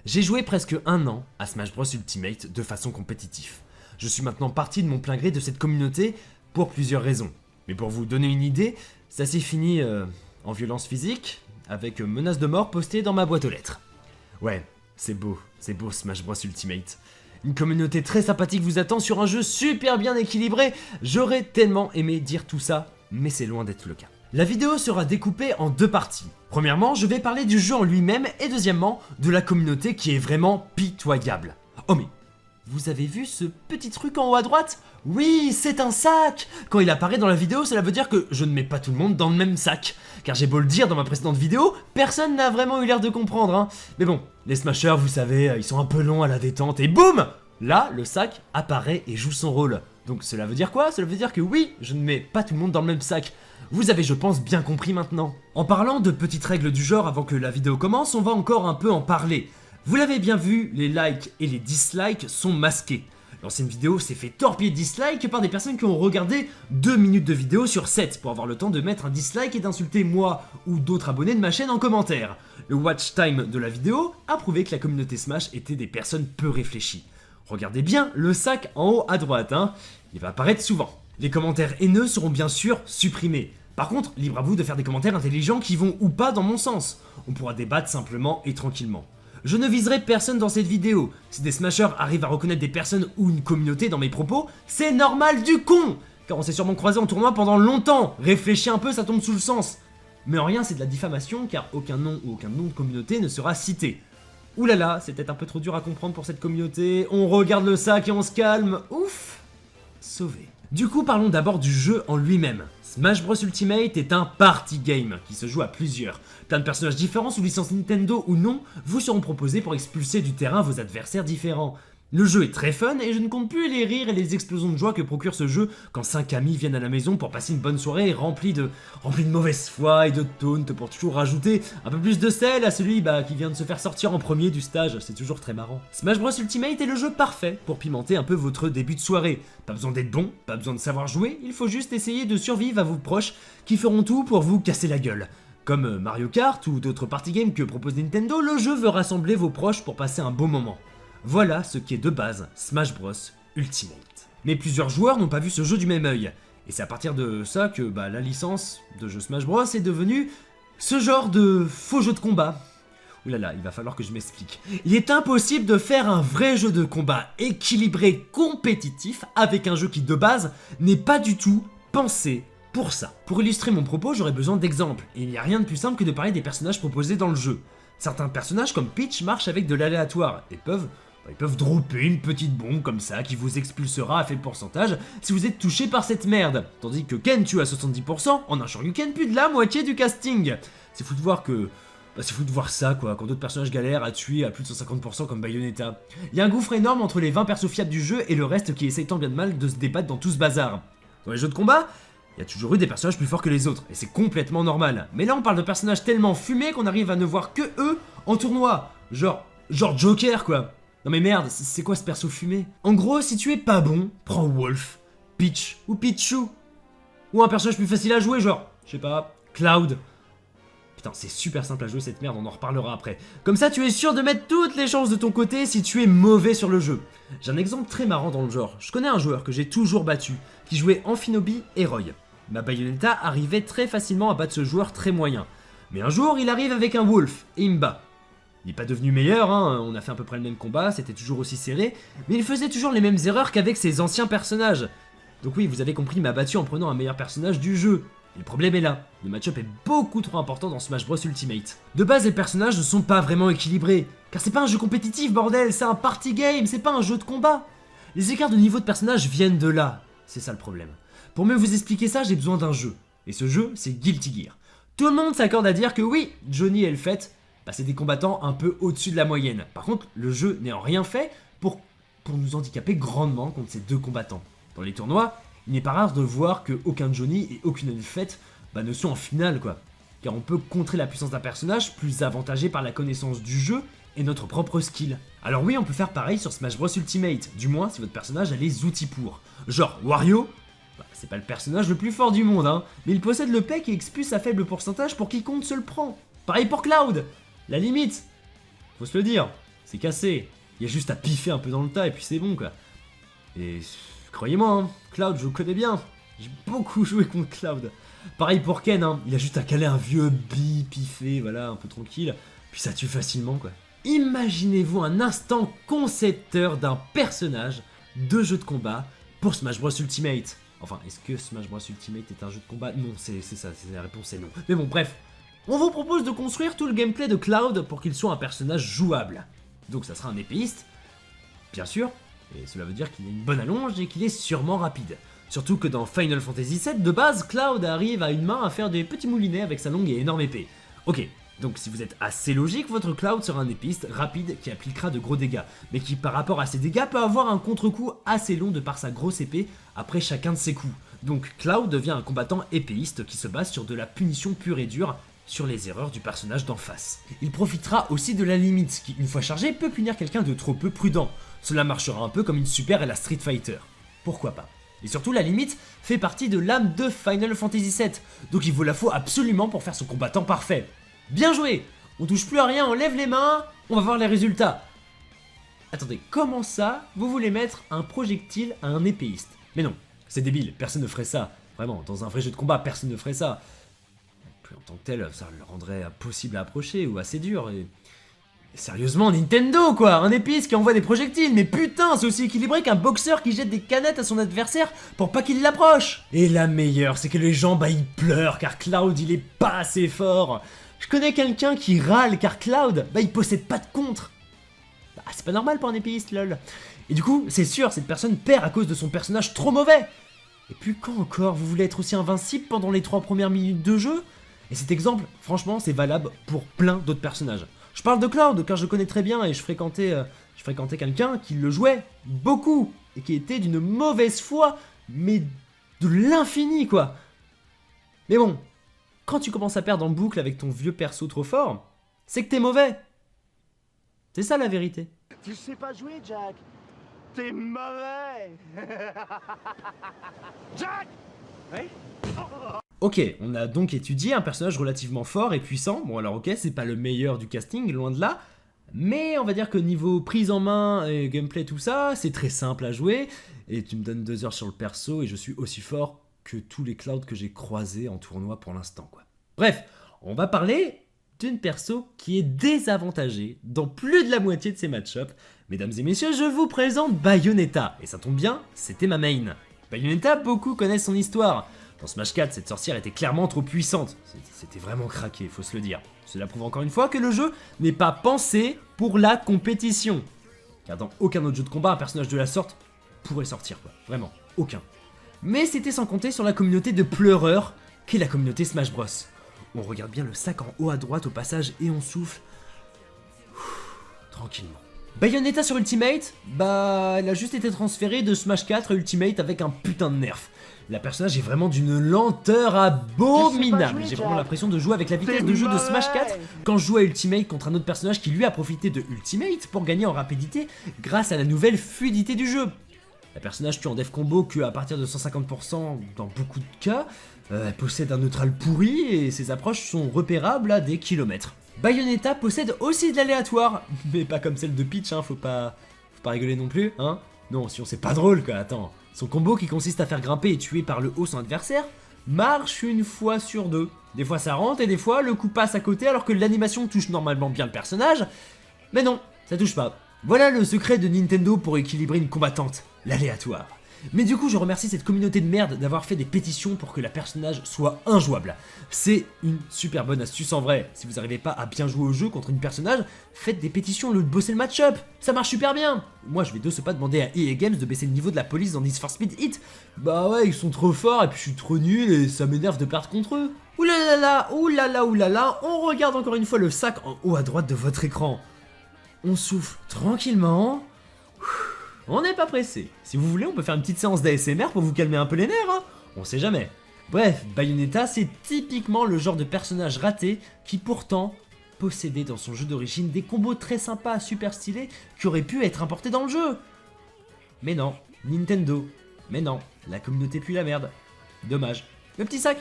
J'ai joué presque un an à Smash Bros Ultimate de façon compétitive. Je suis maintenant parti de mon plein gré de cette communauté pour plusieurs raisons. Mais pour vous donner une idée, ça s'est fini en violence physique, avec menaces de mort postées dans ma boîte aux lettres. Ouais, c'est beau Smash Bros Ultimate. Une communauté très sympathique vous attend sur un jeu super bien équilibré. J'aurais tellement aimé dire tout ça, mais c'est loin d'être le cas. La vidéo sera découpée en deux parties. Premièrement, je vais parler du jeu en lui-même et deuxièmement, de la communauté qui est vraiment pitoyable. Oh mais, vous avez vu ce petit truc en haut à droite? Oui, c'est un sac! Quand il apparaît dans la vidéo, cela veut dire que je ne mets pas tout le monde dans le même sac. Car j'ai beau le dire dans ma précédente vidéo, personne n'a vraiment eu l'air de comprendre, hein. Mais bon, les smashers, vous savez, ils sont un peu longs à la détente et boum! Là, le sac apparaît et joue son rôle. Donc cela veut dire quoi? Cela veut dire que oui, je ne mets pas tout le monde dans le même sac. Vous avez, je pense, bien compris maintenant. En parlant de petites règles du genre avant que la vidéo commence, on va encore un peu en parler. Vous l'avez bien vu, les likes et les dislikes sont masqués. L'ancienne vidéo s'est fait torpiller de dislikes par des personnes qui ont regardé 2 minutes de vidéo sur 7 pour avoir le temps de mettre un dislike et d'insulter moi ou d'autres abonnés de ma chaîne en commentaire. Le watch time de la vidéo a prouvé que la communauté Smash était des personnes peu réfléchies. Regardez bien le sac en haut à droite, hein. Il va apparaître souvent. Les commentaires haineux seront bien sûr supprimés. Par contre, libre à vous de faire des commentaires intelligents qui vont ou pas dans mon sens. On pourra débattre simplement et tranquillement. Je ne viserai personne dans cette vidéo. Si des smashers arrivent à reconnaître des personnes ou une communauté dans mes propos, c'est normal du con! Car on s'est sûrement croisé en tournoi pendant longtemps. Réfléchis un peu, ça tombe sous le sens. Mais en rien c'est de la diffamation car aucun nom ou aucun nom de communauté ne sera cité. Ouh là là, c'est peut-être un peu trop dur à comprendre pour cette communauté. On regarde le sac et on se calme. Ouf! Sauvé. Du coup, parlons d'abord du jeu en lui-même. Smash Bros Ultimate est un party game qui se joue à plusieurs. Plein de personnages différents sous licence Nintendo ou non vous seront proposés pour expulser du terrain vos adversaires différents. Le jeu est très fun et je ne compte plus les rires et les explosions de joie que procure ce jeu quand 5 amis viennent à la maison pour passer une bonne soirée remplie de mauvaise foi et de taunt pour toujours rajouter un peu plus de sel à celui qui vient de se faire sortir en premier du stage, c'est toujours très marrant. Smash Bros Ultimate est le jeu parfait pour pimenter un peu votre début de soirée. Pas besoin d'être bon, pas besoin de savoir jouer, il faut juste essayer de survivre à vos proches qui feront tout pour vous casser la gueule. Comme Mario Kart ou d'autres party games que propose Nintendo, le jeu veut rassembler vos proches pour passer un beau moment. Voilà ce qui est de base Smash Bros Ultimate. Mais plusieurs joueurs n'ont pas vu ce jeu du même œil. Et c'est à partir de ça que la licence de jeu Smash Bros est devenue ce genre de faux jeu de combat. Ouh là là, il va falloir que je m'explique. Il est impossible de faire un vrai jeu de combat équilibré, compétitif, avec un jeu qui de base n'est pas du tout pensé pour ça. Pour illustrer mon propos, j'aurais besoin d'exemples. Et il n'y a rien de plus simple que de parler des personnages proposés dans le jeu. Certains personnages comme Peach marchent avec de l'aléatoire et peuvent dropper une petite bombe comme ça qui vous expulsera à faible pourcentage si vous êtes touché par cette merde. Tandis que Ken tue à 70% en un Shoryuken plus de la moitié du casting. C'est fou de voir que... c'est fou de voir ça quoi, quand d'autres personnages galèrent à tuer à plus de 150% comme Bayonetta. Il y a un gouffre énorme entre les 20 persos fiables du jeu et le reste qui essaye tant bien de mal de se débattre dans tout ce bazar. Dans les jeux de combat, il y a toujours eu des personnages plus forts que les autres, et c'est complètement normal. Mais là on parle de personnages tellement fumés qu'on arrive à ne voir que eux en tournoi. Genre Joker quoi. Non mais merde, c'est quoi ce perso fumé? En gros, si tu es pas bon, prends Wolf, Peach ou Pichu. Ou un personnage plus facile à jouer, genre, je sais pas, Cloud. Putain, c'est super simple à jouer cette merde, on en reparlera après. Comme ça, tu es sûr de mettre toutes les chances de ton côté si tu es mauvais sur le jeu. J'ai un exemple très marrant dans le genre. Je connais un joueur que j'ai toujours battu, qui jouait Amphinobi et Roy. Ma Bayonetta arrivait très facilement à battre ce joueur très moyen. Mais un jour, il arrive avec un Wolf, et il me bat. Il n'est pas devenu meilleur, hein, on a fait à peu près le même combat, c'était toujours aussi serré, mais il faisait toujours les mêmes erreurs qu'avec ses anciens personnages. Donc oui, vous avez compris, il m'a battu en prenant un meilleur personnage du jeu. Et le problème est là, le match-up est beaucoup trop important dans Smash Bros Ultimate. De base, les personnages ne sont pas vraiment équilibrés, car c'est pas un jeu compétitif, bordel, c'est un party game, c'est pas un jeu de combat. Les écarts de niveau de personnages viennent de là, c'est ça le problème. Pour mieux vous expliquer ça, j'ai besoin d'un jeu, et ce jeu, c'est Guilty Gear. Tout le monde s'accorde à dire que oui, Johnny et Elfett, c'est des combattants un peu au-dessus de la moyenne. Par contre, le jeu n'est en rien fait pour nous handicaper grandement contre ces deux combattants. Dans les tournois, il n'est pas rare de voir que aucun Johnny et aucune Elfett ne sont en finale quoi. Car on peut contrer la puissance d'un personnage plus avantagé par la connaissance du jeu et notre propre skill. Alors oui, on peut faire pareil sur Smash Bros Ultimate, du moins si votre personnage a les outils pour. Genre Wario, c'est pas le personnage le plus fort du monde hein, mais il possède le P qui expulse à faible pourcentage pour quiconque se le prend. Pareil pour Cloud. La limite, faut se le dire, c'est cassé. Il y a juste à piffer un peu dans le tas et puis c'est bon quoi. Et croyez-moi, hein, Cloud je le connais bien. J'ai beaucoup joué contre Cloud. Pareil pour Ken, hein, il a juste à caler un vieux bi piffé, voilà, un peu tranquille. Puis ça tue facilement quoi. Imaginez-vous un instant concepteur d'un personnage de jeu de combat pour Smash Bros Ultimate. Enfin, est-ce que Smash Bros Ultimate est un jeu de combat? Non, c'est ça, la réponse est non. Mais bon, bref. On vous propose de construire tout le gameplay de Cloud pour qu'il soit un personnage jouable. Donc ça sera un épéiste, bien sûr, et cela veut dire qu'il a une bonne allonge et qu'il est sûrement rapide. Surtout que dans Final Fantasy VII, de base, Cloud arrive à une main à faire des petits moulinets avec sa longue et énorme épée. Ok, donc si vous êtes assez logique, votre Cloud sera un épéiste rapide qui appliquera de gros dégâts, mais qui par rapport à ses dégâts peut avoir un contre-coup assez long de par sa grosse épée après chacun de ses coups. Donc Cloud devient un combattant épéiste qui se base sur de la punition pure et dure, sur les erreurs du personnage d'en face. Il profitera aussi de la limite, qui une fois chargée peut punir quelqu'un de trop peu prudent. Cela marchera un peu comme une super et la Street Fighter. Pourquoi pas? Et surtout la limite fait partie de l'âme de Final Fantasy VII, donc il vous la faut absolument pour faire son combattant parfait. Bien joué! On touche plus à rien, on lève les mains, on va voir les résultats. Attendez, comment ça, vous voulez mettre un projectile à un épéiste? Mais non, c'est débile, personne ne ferait ça. Vraiment, dans un vrai jeu de combat, personne ne ferait ça. En tant que tel, ça le rendrait impossible à approcher ou assez dur et... Sérieusement, Nintendo quoi, un épéiste qui envoie des projectiles, mais putain, c'est aussi équilibré qu'un boxeur qui jette des canettes à son adversaire pour pas qu'il l'approche. Et la meilleure, c'est que les gens, ils pleurent car Cloud, il est pas assez fort. Je connais quelqu'un qui râle car Cloud, il possède pas de contre. C'est pas normal pour un épéiste, lol. Et du coup, c'est sûr, cette personne perd à cause de son personnage trop mauvais. Et puis quand encore, vous voulez être aussi invincible pendant les 3 premières minutes de jeu? Et cet exemple, franchement, c'est valable pour plein d'autres personnages. Je parle de Cloud car je connais très bien et je fréquentais quelqu'un qui le jouait beaucoup et qui était d'une mauvaise foi, mais de l'infini quoi. Mais bon, quand tu commences à perdre en boucle avec ton vieux perso trop fort, c'est que t'es mauvais. C'est ça la vérité. Tu sais pas jouer, Jack. T'es mauvais. Jack! Oui? Ok, on a donc étudié un personnage relativement fort et puissant. Bon alors ok, c'est pas le meilleur du casting, loin de là. Mais on va dire que niveau prise en main et gameplay tout ça, c'est très simple à jouer. Et tu me donnes 2 heures sur le perso et je suis aussi fort que tous les Clouds que j'ai croisés en tournoi pour l'instant quoi. Bref, on va parler d'une perso qui est désavantagée dans plus de la moitié de ses match-ups. Mesdames et messieurs, je vous présente Bayonetta. Et ça tombe bien, c'était ma main. Bayonetta, beaucoup connaissent son histoire. Dans Smash 4, cette sorcière était clairement trop puissante. C'était vraiment craqué, faut se le dire. Cela prouve encore une fois que le jeu n'est pas pensé pour la compétition. Car dans aucun autre jeu de combat, un personnage de la sorte pourrait sortir, quoi. Vraiment, aucun. Mais c'était sans compter sur la communauté de pleureurs, qu'est la communauté Smash Bros. On regarde bien le sac en haut à droite au passage et on souffle. Tranquillement. Bayonetta sur Ultimate, elle a juste été transférée de Smash 4 à Ultimate avec un putain de nerf. La personnage est vraiment d'une lenteur abominable. J'ai vraiment l'impression de jouer avec la vitesse de jeu de Smash 4 quand je joue à Ultimate contre un autre personnage qui lui a profité de Ultimate pour gagner en rapidité grâce à la nouvelle fluidité du jeu. La personnage tue en def combo que à partir de 150% dans beaucoup de cas, elle possède un neutral pourri et ses approches sont repérables à des kilomètres. Bayonetta possède aussi de l'aléatoire, mais pas comme celle de Peach, hein, faut pas rigoler non plus, hein. Non, sinon c'est pas drôle quoi, attends. Son combo qui consiste à faire grimper et tuer par le haut son adversaire marche une fois sur 2. Des fois ça rentre et des fois le coup passe à côté alors que l'animation touche normalement bien le personnage. Mais non, ça touche pas. Voilà le secret de Nintendo pour équilibrer une combattante, l'aléatoire. Mais du coup je remercie cette communauté de merde d'avoir fait des pétitions pour que la personnage soit injouable. C'est une super bonne astuce en vrai. Si vous n'arrivez pas à bien jouer au jeu contre une personnage, faites des pétitions au lieu de bosser le match-up. Ça marche super bien. Moi je vais de ce pas demander à EA Games de baisser le niveau de la police dans Need for Speed Heat. Bah ouais, ils sont trop forts et puis je suis trop nul et ça m'énerve de perdre contre eux. Oulala, oulala, oulala, on regarde encore une fois le sac en haut à droite de votre écran. On souffle tranquillement. On n'est pas pressé. Si vous voulez, on peut faire une petite séance d'ASMR pour vous calmer un peu les nerfs, hein. On sait jamais. Bref, Bayonetta, c'est typiquement le genre de personnage raté qui pourtant possédait dans son jeu d'origine des combos très sympas, super stylés, qui auraient pu être importés dans le jeu. Mais non, Nintendo. Mais non, la communauté pue la merde. Dommage. Le petit sac.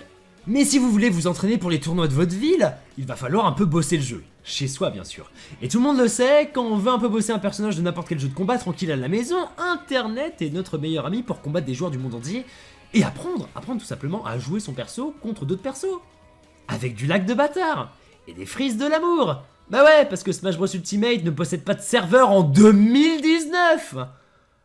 Mais si vous voulez vous entraîner pour les tournois de votre ville, il va falloir un peu bosser le jeu. chez soi bien sûr. Et tout le monde le sait, quand on veut un peu bosser un personnage de n'importe quel jeu de combat tranquille à la maison, Internet est notre meilleur ami pour combattre des joueurs du monde entier et apprendre tout simplement à jouer son perso contre d'autres persos. Avec du lag de bâtard et des frises de l'amour. Bah ouais, parce que Smash Bros Ultimate ne possède pas de serveur en 2019.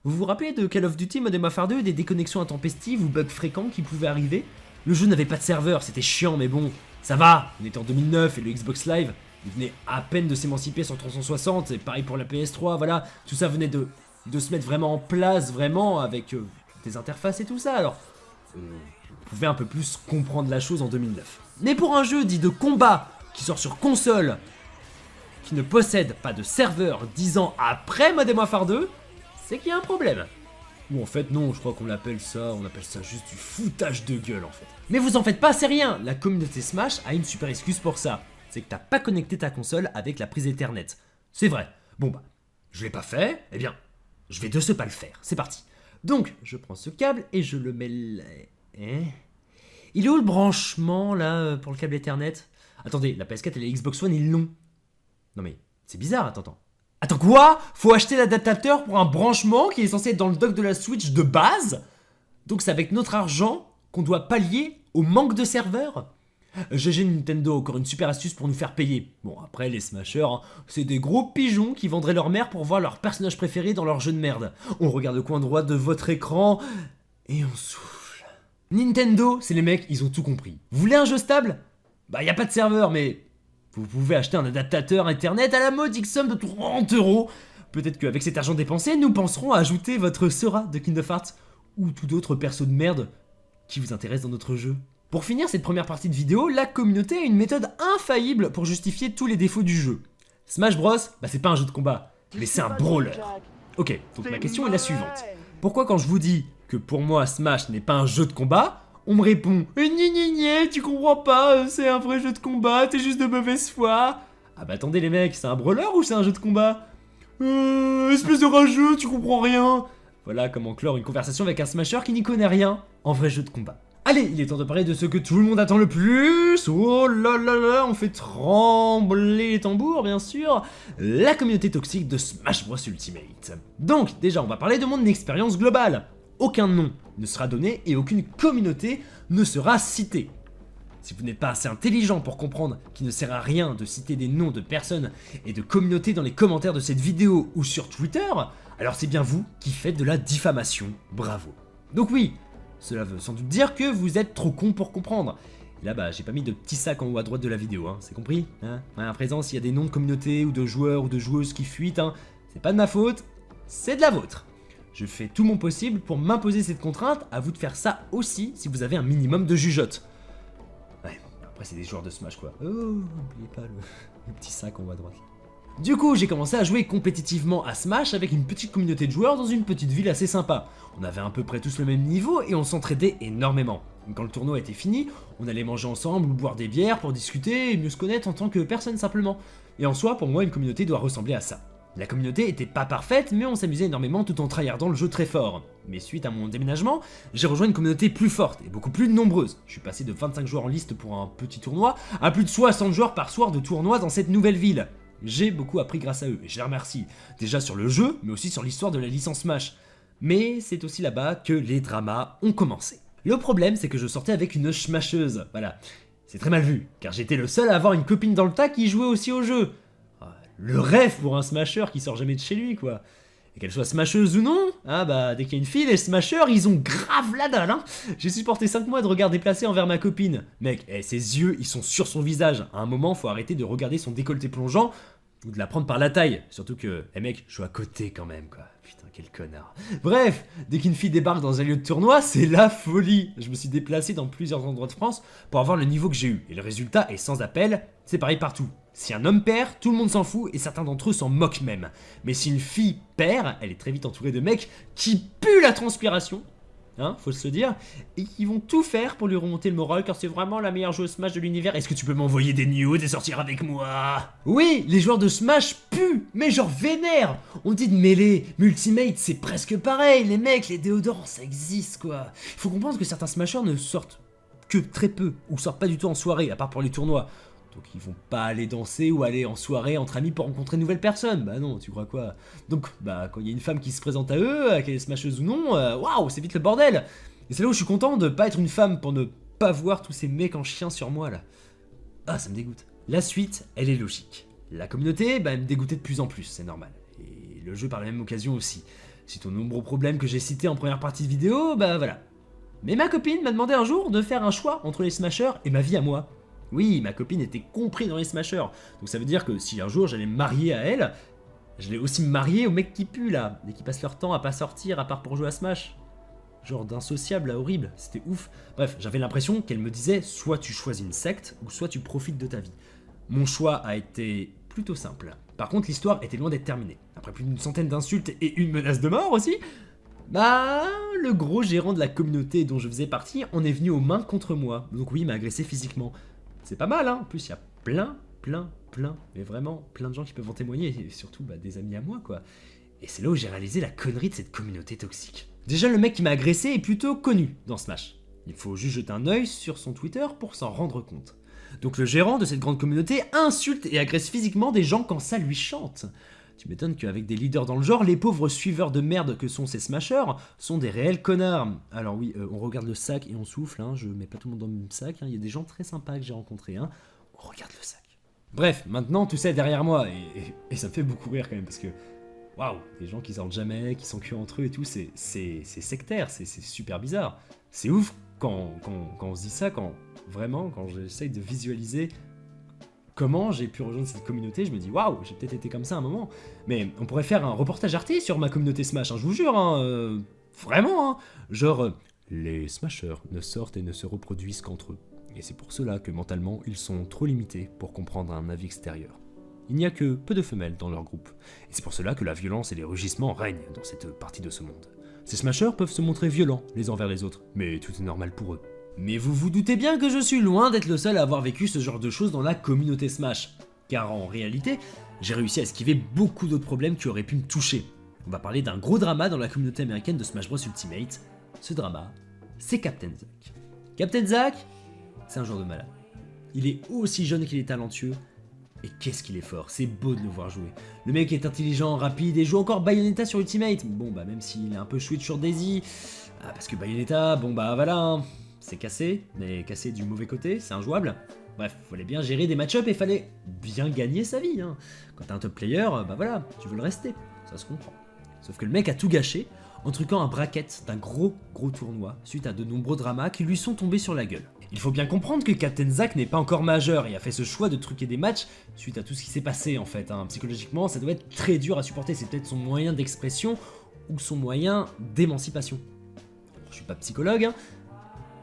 Vous vous rappelez de Call of Duty Modern Warfare 2 et des déconnexions intempestives ou bugs fréquents qui pouvaient arriver? Le jeu n'avait pas de serveur, c'était chiant mais bon, ça va, on était en 2009 et le Xbox Live, il venait à peine de s'émanciper sur 360, et pareil pour la PS3, voilà, tout ça venait de se mettre vraiment en place, vraiment, avec des interfaces et tout ça, alors on pouvait un peu plus comprendre la chose en 2009. Mais pour un jeu dit de combat, qui sort sur console, qui ne possède pas de serveur 10 ans après Modern Warfare 2, c'est qu'il y a un problème. Ou en fait non, je crois qu'on appelle ça juste du foutage de gueule en fait. Mais vous en faites pas, c'est rien, la communauté Smash a une super excuse pour ça. C'est que t'as pas connecté ta console avec la prise Ethernet. C'est vrai. Bon bah, je l'ai pas fait, eh bien, je vais de ce pas le faire, c'est parti. Donc, je prends ce câble et je le mets là. Il est où le branchement là pour le câble Ethernet? Attendez, la PS4 et la Xbox One ils l'ont. Non mais, c'est bizarre, attends. Attends quoi? Faut acheter l'adaptateur pour un branchement qui est censé être dans le dock de la Switch de base? Donc c'est avec notre argent qu'on doit pallier au manque de serveurs? GG Nintendo, encore une super astuce pour nous faire payer. Bon après les smashers, hein, c'est des gros pigeons qui vendraient leur mère pour voir leur personnage préféré dans leur jeu de merde. On regarde le coin droit de votre écran et on souffle. Nintendo, c'est les mecs, ils ont tout compris. Vous voulez un jeu stable? Bah y a pas de serveur mais... vous pouvez acheter un adaptateur internet à la modique somme de 30 €. Peut-être qu'avec cet argent dépensé, nous penserons à ajouter votre Sora de Kingdom Hearts ou tout autre perso de merde qui vous intéresse dans notre jeu. Pour finir cette première partie de vidéo, la communauté a une méthode infaillible pour justifier tous les défauts du jeu. Smash Bros, bah c'est pas un jeu de combat, mais c'est un brawler. Ok, donc ma question est la suivante. Pourquoi quand je vous dis que pour moi Smash n'est pas un jeu de combat, on me répond « Gni, tu comprends pas, c'est un vrai jeu de combat, t'es juste de mauvaise foi !» Ah bah attendez les mecs, c'est un brawler ou c'est un jeu de combat? Espèce de rageux, tu comprends rien. Voilà comment clore une conversation avec un smasher qui n'y connaît rien en vrai jeu de combat. Allez, il est temps de parler de ce que tout le monde attend le plus. Oh là là là, on fait trembler les tambours bien sûr. La communauté toxique de Smash Bros Ultimate. Donc déjà on va parler de mon expérience globale. Aucun nom ne sera donné et aucune communauté ne sera citée. Si vous n'êtes pas assez intelligent pour comprendre qu'il ne sert à rien de citer des noms de personnes et de communautés dans les commentaires de cette vidéo ou sur Twitter, alors c'est bien vous qui faites de la diffamation. Bravo. Donc oui, cela veut sans doute dire que vous êtes trop con pour comprendre. Et là bah j'ai pas mis de petit sac en haut à droite de la vidéo, hein, c'est compris hein. À présent s'il y a des noms de communautés ou de joueurs ou de joueuses qui fuitent, hein, c'est pas de ma faute, c'est de la vôtre. Je fais tout mon possible pour m'imposer cette contrainte, à vous de faire ça aussi si vous avez un minimum de jugeote. Ouais, après c'est des joueurs de Smash quoi. Oh, n'oubliez pas le petit sac en haut à droite. Du coup, j'ai commencé à jouer compétitivement à Smash avec une petite communauté de joueurs dans une petite ville assez sympa. On avait à peu près tous le même niveau et on s'entraidait énormément. Quand le tournoi était fini, on allait manger ensemble ou boire des bières pour discuter et mieux se connaître en tant que personne simplement. Et en soi, pour moi, une communauté doit ressembler à ça. La communauté était pas parfaite, mais on s'amusait énormément tout en tryhardant le jeu très fort. Mais suite à mon déménagement, j'ai rejoint une communauté plus forte et beaucoup plus nombreuse. Je suis passé de 25 joueurs en liste pour un petit tournoi à plus de 60 joueurs par soir de tournoi dans cette nouvelle ville. J'ai beaucoup appris grâce à eux, et je les remercie. Déjà sur le jeu, mais aussi sur l'histoire de la licence Smash. Mais c'est aussi là-bas que les dramas ont commencé. Le problème, c'est que je sortais avec une smasheuse, voilà. C'est très mal vu, car j'étais le seul à avoir une copine dans le tas qui jouait aussi au jeu. Le rêve pour un smasher qui sort jamais de chez lui, quoi. Et qu'elle soit smasheuse ou non, ah bah dès qu'il y a une fille, les smashers, ils ont grave la dalle, hein. J'ai supporté 5 mois de regard déplacé envers ma copine. Mec, ses yeux, ils sont sur son visage. À un moment, faut arrêter de regarder son décolleté plongeant ou de la prendre par la taille. Surtout que, mec, je suis à côté quand même, quoi. Putain, quel connard. Bref, dès qu'une fille débarque dans un lieu de tournoi, c'est la folie. Je me suis déplacé dans plusieurs endroits de France pour avoir le niveau que j'ai eu. Et le résultat est sans appel, c'est pareil partout. Si un homme perd, tout le monde s'en fout et certains d'entre eux s'en moquent même. Mais si une fille perd, elle est très vite entourée de mecs qui puent la transpiration, hein, faut se le dire, et qui vont tout faire pour lui remonter le moral car c'est vraiment la meilleure joueuse Smash de l'univers. Est-ce que tu peux m'envoyer des nudes et sortir avec moi? Oui, les joueurs de Smash puent, mais genre vénère. On dit de mêler, mais Ultimate c'est presque pareil, les mecs, les déodorants ça existe quoi. Faut comprendre que certains Smashers ne sortent que très peu, ou sortent pas du tout en soirée, à part pour les tournois. Donc ils vont pas aller danser ou aller en soirée entre amis pour rencontrer de nouvelles personnes. Bah non, tu crois quoi? Donc bah quand il y a une femme qui se présente à eux, qu'elle est smasheuse ou non, waouh, c'est vite le bordel. Et c'est là où je suis content de pas être une femme pour ne pas voir tous ces mecs en chien sur moi là. Ah, ça me dégoûte. La suite, elle est logique. La communauté, bah elle me dégoûtait de plus en plus, c'est normal. Et le jeu par la même occasion aussi. Suite aux nombreux problèmes que j'ai cités en première partie de vidéo, bah voilà. Mais ma copine m'a demandé un jour de faire un choix entre les smashers et ma vie à moi. Oui, ma copine était compris dans les smashers. Donc ça veut dire que si un jour j'allais me marier à elle, j'allais aussi me marier aux mecs qui puent là, et qui passent leur temps à pas sortir à part pour jouer à Smash. Genre d'insociable là, horrible, c'était ouf. Bref, j'avais l'impression qu'elle me disait soit tu choisis une secte, ou soit tu profites de ta vie. Mon choix a été plutôt simple. Par contre, l'histoire était loin d'être terminée. Après plus d'une centaine d'insultes et une menace de mort aussi, bah, le gros gérant de la communauté dont je faisais partie en est venu aux mains contre moi. Donc oui, il m'a agressé physiquement. C'est pas mal, hein. En plus, il y a plein, mais vraiment plein de gens qui peuvent en témoigner, et surtout bah, des amis à moi, quoi. Et c'est là où j'ai réalisé la connerie de cette communauté toxique. Déjà, le mec qui m'a agressé est plutôt connu dans Smash. Il faut juste jeter un œil sur son Twitter pour s'en rendre compte. Donc le gérant de cette grande communauté insulte et agresse physiquement des gens quand ça lui chante. Tu m'étonnes qu'avec des leaders dans le genre, les pauvres suiveurs de merde que sont ces smashers sont des réels connards. Alors oui, on regarde le sac et on souffle, hein, je mets pas tout le monde dans le même sac, hein, il y a des gens très sympas que j'ai rencontrés, hein. On regarde le sac. Bref, maintenant tout ça est derrière moi, et ça me fait beaucoup rire quand même, parce que, waouh, des gens qui sortent jamais, qui s'enculent entre eux et tout, c'est sectaire, c'est super bizarre. C'est ouf quand on se dit ça, quand j'essaye de visualiser comment j'ai pu rejoindre cette communauté, je me dis waouh, j'ai peut-être été comme ça à un moment. Mais on pourrait faire un reportage Arte sur ma communauté Smash, hein, je vous jure, hein, vraiment, hein. Genre, les Smashers ne sortent et ne se reproduisent qu'entre eux. Et c'est pour cela que mentalement, ils sont trop limités pour comprendre un avis extérieur. Il n'y a que peu de femelles dans leur groupe. Et c'est pour cela que la violence et les rugissements règnent dans cette partie de ce monde. Ces Smashers peuvent se montrer violents les uns envers les autres, mais tout est normal pour eux. Mais vous vous doutez bien que je suis loin d'être le seul à avoir vécu ce genre de choses dans la communauté Smash. Car en réalité, j'ai réussi à esquiver beaucoup d'autres problèmes qui auraient pu me toucher. On va parler d'un gros drama dans la communauté américaine de Smash Bros Ultimate. Ce drama, c'est Captain Zack. Captain Zack, c'est un joueur de malade. Il est aussi jeune qu'il est talentueux, et qu'est-ce qu'il est fort, c'est beau de le voir jouer. Le mec est intelligent, rapide, et joue encore Bayonetta sur Ultimate. Bon bah même s'il est un peu chouette sur Daisy, parce que Bayonetta, bon bah voilà, hein. C'est cassé, mais cassé du mauvais côté, c'est injouable. Bref, fallait bien gérer des match-up et fallait bien gagner sa vie, hein. Quand t'es un top player, bah voilà, tu veux le rester, ça se comprend. Sauf que le mec a tout gâché en truquant un bracket d'un gros tournoi suite à de nombreux dramas qui lui sont tombés sur la gueule. Il faut bien comprendre que Captain Zack n'est pas encore majeur et a fait ce choix de truquer des matchs suite à tout ce qui s'est passé en fait, hein. Psychologiquement, ça doit être très dur à supporter, c'est peut-être son moyen d'expression ou son moyen d'émancipation. Je suis pas psychologue, hein,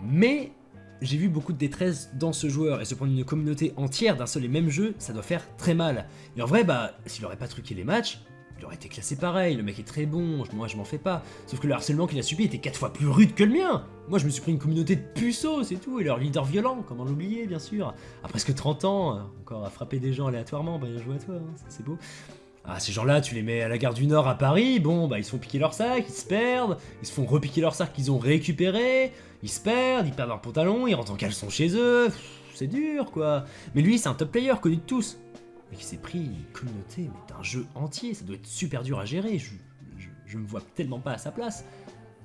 mais j'ai vu beaucoup de détresse dans ce joueur, et se prendre une communauté entière d'un seul et même jeu, ça doit faire très mal. Et en vrai, bah, s'il aurait pas truqué les matchs, il aurait été classé pareil, le mec est très bon, moi je m'en fais pas. Sauf que le harcèlement qu'il a subi était 4 fois plus rude que le mien. Moi je me suis pris une communauté de puceaux, c'est tout, et leur leader violent, comment l'oublier bien sûr. À presque 30 ans, encore à frapper des gens aléatoirement, bah bien joué à toi, hein, c'est beau. Ah, ces gens-là, tu les mets à la gare du Nord à Paris, bon, bah ils se font piquer leur sac, ils se perdent, ils se font repiquer leur sac qu'ils ont récupéré, ils se perdent, ils perdent leur pantalon, ils rentrent en caleçon chez eux, c'est dur quoi. Mais lui, c'est un top player connu de tous, et qui s'est pris une communauté mais d'un jeu entier, ça doit être super dur à gérer, je me vois tellement pas à sa place.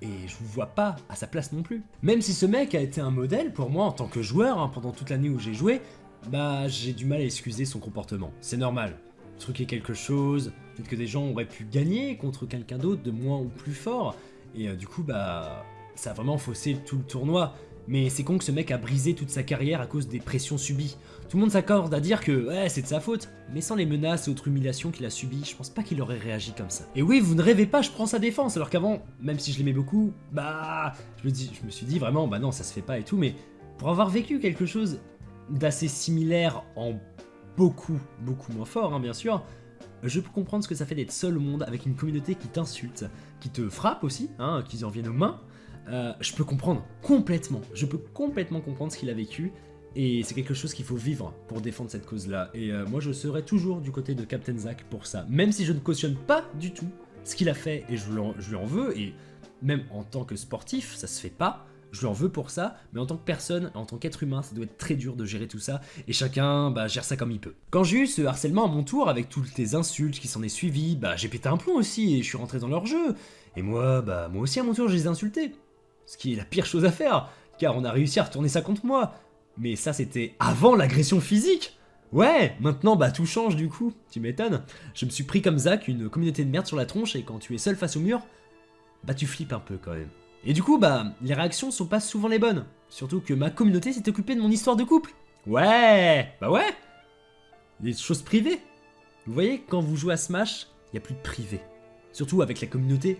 Et je vous vois pas à sa place non plus. Même si ce mec a été un modèle pour moi en tant que joueur, hein, pendant toute l'année où j'ai joué, bah j'ai du mal à excuser son comportement, c'est normal. Truquer quelque chose, peut-être que des gens auraient pu gagner contre quelqu'un d'autre de moins ou plus fort, et du coup bah ça a vraiment faussé tout le tournoi. Mais c'est con que ce mec a brisé toute sa carrière à cause des pressions subies. Tout le monde s'accorde à dire que ouais c'est de sa faute, mais sans les menaces et autres humiliations qu'il a subies, je pense pas qu'il aurait réagi comme ça. Et oui, vous ne rêvez pas, je prends sa défense, alors qu'avant, même si je l'aimais beaucoup, bah je me suis dit vraiment bah non ça se fait pas et tout, mais pour avoir vécu quelque chose d'assez similaire en beaucoup moins fort, hein, bien sûr, je peux comprendre ce que ça fait d'être seul au monde avec une communauté qui t'insulte, qui te frappe aussi, hein, qui en viennent aux mains. Je peux comprendre complètement, comprendre ce qu'il a vécu, et c'est quelque chose qu'il faut vivre pour défendre cette cause-là. Et moi je serai toujours du côté de Captain Zack pour ça, même si je ne cautionne pas du tout ce qu'il a fait, et je lui en veux, et même en tant que sportif, ça se fait pas. Je leur veux pour ça, mais en tant que personne, en tant qu'être humain, ça doit être très dur de gérer tout ça, et chacun gère ça comme il peut. Quand j'ai eu ce harcèlement à mon tour, avec toutes les insultes qui s'en est suivi, j'ai pété un plomb aussi, et je suis rentré dans leur jeu. Et moi aussi à mon tour, je les ai insultés. Ce qui est la pire chose à faire, car on a réussi à retourner ça contre moi. Mais ça, c'était avant l'agression physique. Ouais, maintenant, tout change du coup, tu m'étonnes. Je me suis pris comme Zach une communauté de merde sur la tronche, et quand tu es seul face au mur, tu flippes un peu quand même. Et du coup, les réactions sont pas souvent les bonnes. Surtout que ma communauté s'est occupée de mon histoire de couple. Ouais, ouais. Les choses privées. Vous voyez, quand vous jouez à Smash, il n'y a plus de privé. Surtout avec la communauté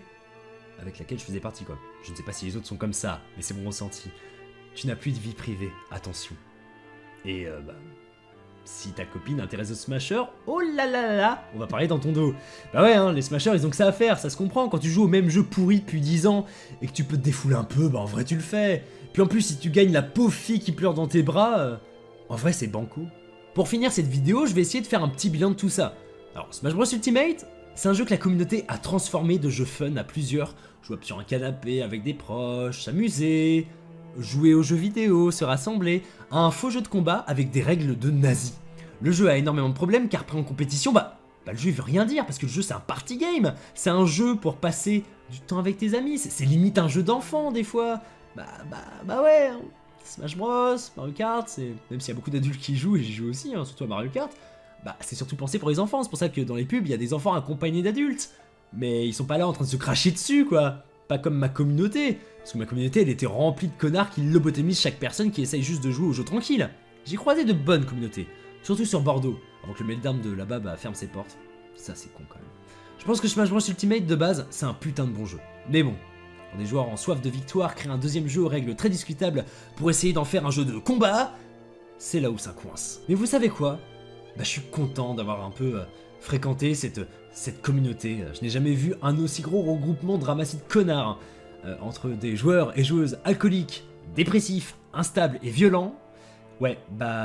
avec laquelle je faisais partie, quoi. Je ne sais pas si les autres sont comme ça, mais c'est mon ressenti. Tu n'as plus de vie privée, attention. Et si ta copine intéresse aux smashers, oh là là là là, on va parler dans ton dos. Bah ouais, hein, les smashers ils ont que ça à faire, ça se comprend, quand tu joues au même jeu pourri depuis 10 ans, et que tu peux te défouler un peu, en vrai tu le fais. Puis en plus si tu gagnes la pauvre fille qui pleure dans tes bras, en vrai c'est banco. Pour finir cette vidéo, je vais essayer de faire un petit bilan de tout ça. Alors Smash Bros Ultimate, c'est un jeu que la communauté a transformé de jeu fun à plusieurs, jouable sur un canapé avec des proches, s'amuser, jouer aux jeux vidéo, se rassembler, à un faux jeu de combat avec des règles de nazis. Le jeu a énormément de problèmes car après en compétition, le jeu veut rien dire parce que le jeu c'est un party game, c'est un jeu pour passer du temps avec tes amis, c'est limite un jeu d'enfant des fois. Ouais, hein. Smash Bros, Mario Kart, même s'il y a beaucoup d'adultes qui jouent et j'y joue aussi, hein, surtout à Mario Kart, c'est surtout pensé pour les enfants, c'est pour ça que dans les pubs il y a des enfants accompagnés d'adultes. Mais ils sont pas là en train de se cracher dessus quoi, pas comme ma communauté, parce que ma communauté elle était remplie de connards qui lobotomisent chaque personne qui essaye juste de jouer au jeu tranquille. J'ai croisé de bonnes communautés, surtout sur Bordeaux, avant que le meltdown de là-bas ferme ses portes. Ça c'est con quand même. Je pense que Smash Bros Ultimate de base c'est un putain de bon jeu, mais bon, pour des joueurs en soif de victoire, créer un deuxième jeu aux règles très discutables pour essayer d'en faire un jeu de combat, c'est là où ça coince. Mais vous savez quoi, je suis content d'avoir un peu fréquenté cette communauté. Je n'ai jamais vu un aussi gros regroupement de ramassis de connards entre des joueurs et joueuses alcooliques, dépressifs, instables et violents. Ouais,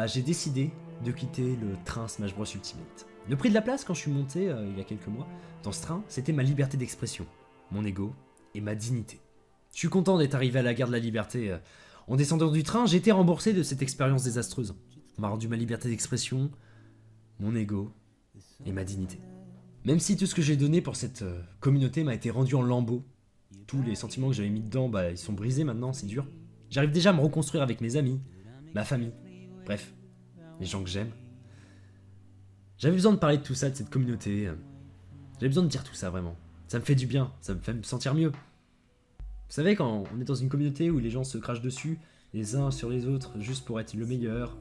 j'ai décidé de quitter le train Smash Bros Ultimate. Le prix de la place quand je suis monté il y a quelques mois dans ce train, c'était ma liberté d'expression, mon ego et ma dignité. Je suis content d'être arrivé à la gare de la Liberté. En descendant du train, j'ai été remboursé de cette expérience désastreuse. On m'a rendu ma liberté d'expression, mon ego et ma dignité. Même si tout ce que j'ai donné pour cette communauté m'a été rendu en lambeaux, tous les sentiments que j'avais mis dedans, ils sont brisés maintenant, c'est dur. J'arrive déjà à me reconstruire avec mes amis, ma famille, bref, les gens que j'aime. J'avais besoin de parler de tout ça, de cette communauté. J'avais besoin de dire tout ça vraiment. Ça me fait du bien, ça me fait me sentir mieux. Vous savez, quand on est dans une communauté où les gens se crachent dessus, les uns sur les autres, juste pour être le meilleur,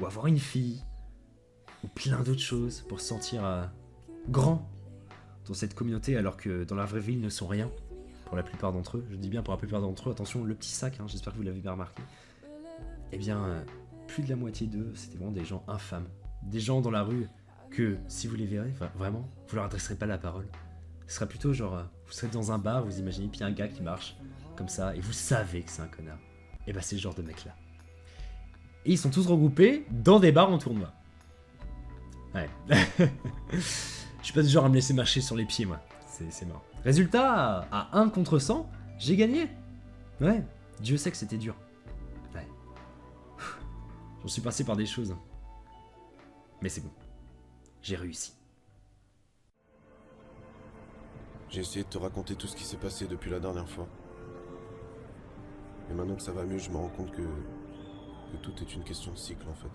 ou avoir une fille, ou plein d'autres choses pour se sentir grand dans cette communauté alors que dans la vraie vie ils ne sont rien pour la plupart d'entre eux. Je dis bien pour la plupart d'entre eux, attention le petit sac, j'espère que vous l'avez bien remarqué. Eh bien, plus de la moitié d'eux, c'était vraiment des gens infâmes. Des gens dans la rue que si vous les verrez, vraiment, vous leur adresserez pas la parole. Ce sera plutôt genre, vous serez dans un bar, vous imaginez, puis il y a un gars qui marche comme ça et vous savez que c'est un connard. Et c'est ce genre de mec là. Et ils sont tous regroupés dans des bars en tournoi. Ouais. Je suis pas du genre à me laisser marcher sur les pieds, moi. C'est marrant. Résultat, à 1 contre 100, j'ai gagné. Ouais, Dieu sait que c'était dur. Ouais. J'en suis passé par des choses. Mais c'est bon. J'ai réussi. J'ai essayé de te raconter tout ce qui s'est passé depuis la dernière fois. Et maintenant que ça va mieux, je me rends compte que tout est une question de cycle en fait.